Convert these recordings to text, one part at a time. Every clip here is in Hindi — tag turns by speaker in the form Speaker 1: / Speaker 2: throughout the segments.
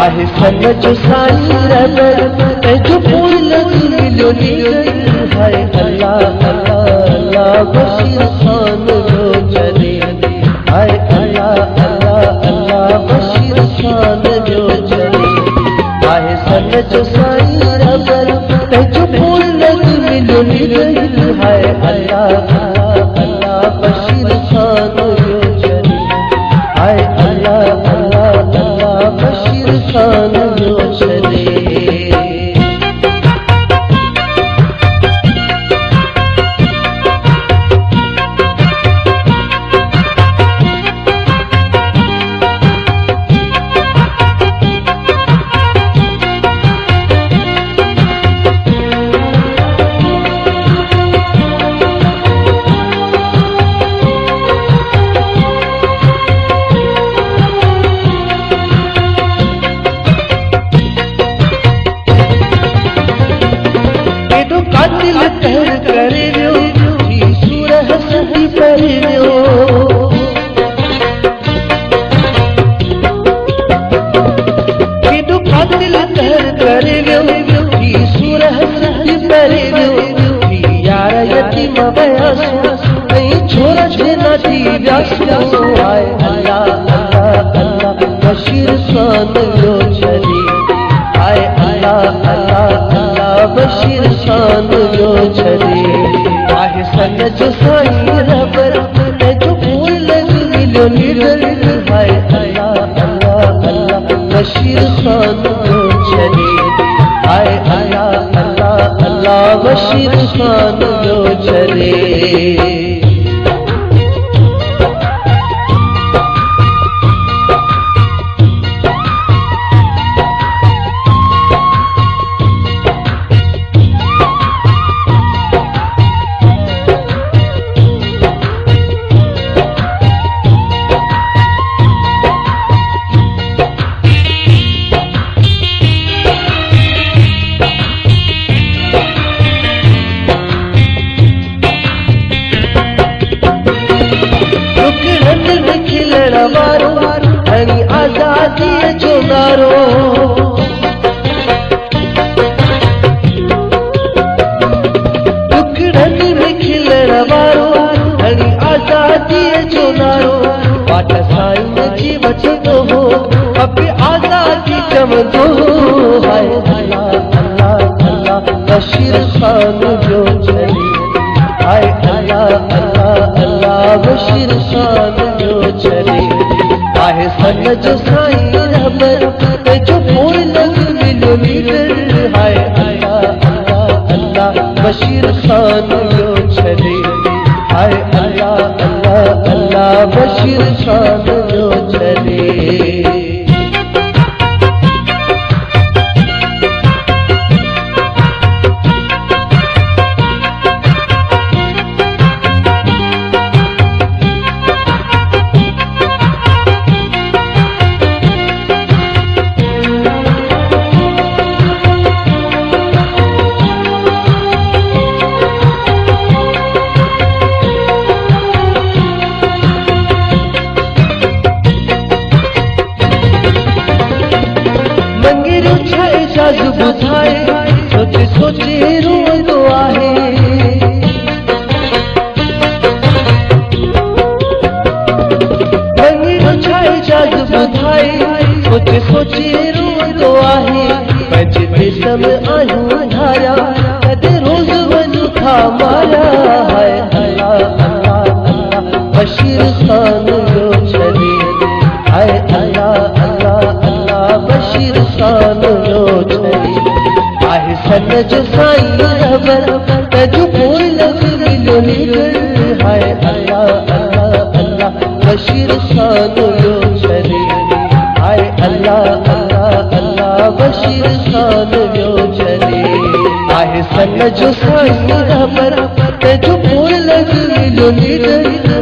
Speaker 1: आहे सन जो साईं रबर जो फूल लग मिलो नीर हाय अल्लाह अल्लाह अल्लाह बशीर खान जो चले हाय अल्लाह अल्लाह अल्लाह बशीर खान जो चले आहे सन जो साईं रबर जो फूल लग मिलो नीर हाय अल्लाह अल्लाह अल्लाह बशीर खान जो चले हाय अल्लाह अल्लाह अल्लाह बशीर खान जो चले। कातिल कहर करे वियो ही सूर हसदी पर वियो केॾो कातिल कहर करे वियो ही सूर हसदी पर वियो ही यार यतीम वयासु ऐं छोरा छेना थी वियासु हाय अल्लाह अल्लाह अल्लाह बशीर खान जो चले हाय अल्लाह अल्लाह अल्लाह बशीर खान जो चले आहे सन जो साईं रबर जो फूल लग मिलो नीर हाय अल्लाह अल्लाह अल्लाह बशीर खान जो चले हाय अल्लाह अल्लाह अल्लाह बशीर खान जो चले। खिलण वारो घणी आज़ादीअ जो नारो टुकड़नि में खिलण वारो घणी आज़ादीअ जो नारो वाट साईं जी वठंदो हो खपे आज़ादी चवंदो हाय अल्लाह अल्लाह अल्लाह बशीर खान जो चले हाय अल्लाह अल्लाह अल्लाह बशीर खान जो चले आहे सन जो साईं रबर जो फूल लग मिलो नीर हाय अल्लाह अल्लाह अल्लाह बशीर खान जो चले हाय अल्लाह अल्लाह अल्लाह बशीर खान जो चले। बुधाए सोचे सोचे रोंदो आहे मंगीरो छाए जाज बुधाए सोचे सोचे रोंदो आहे पंहिंजे देश में आहियूं धारिया कदे रोज़ वञूं था मारिया हाय अल्लाह अल्लाह अल्लाह बशीर खान जो चले हाय अल्लाह अल्लाह अल्लाह बशीर खान जो चले आहे सन जो साईं रबर जो फूल लग मिलो नीर हाय अल्लाह अल्लाह अल्लाह बशीर खान जो चले हाय अल्लाह अल्लाह अल्लाह बशीर खान जो चले आहे सन जो साईं रबर जो फूल लग मिलो नीर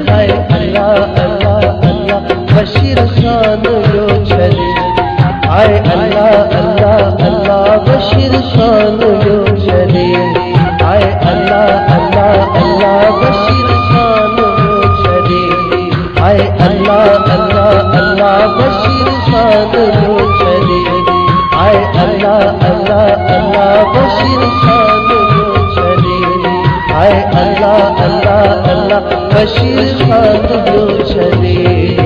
Speaker 1: हाय अल्लाह अल्लाह अल्लाह बशीर खान जो चले हाय अल्लाह अल्लाह अल्लाह बशीर खान जो चले हाय अल्लाह अल्लाह अल्लाह बशीर खान जो चले, आए अल्लाह अल्लाह अल्लाह बशीर खान जो चले, आए अल्लाह अल्लाह अल्लाह बशीर खान जो चले।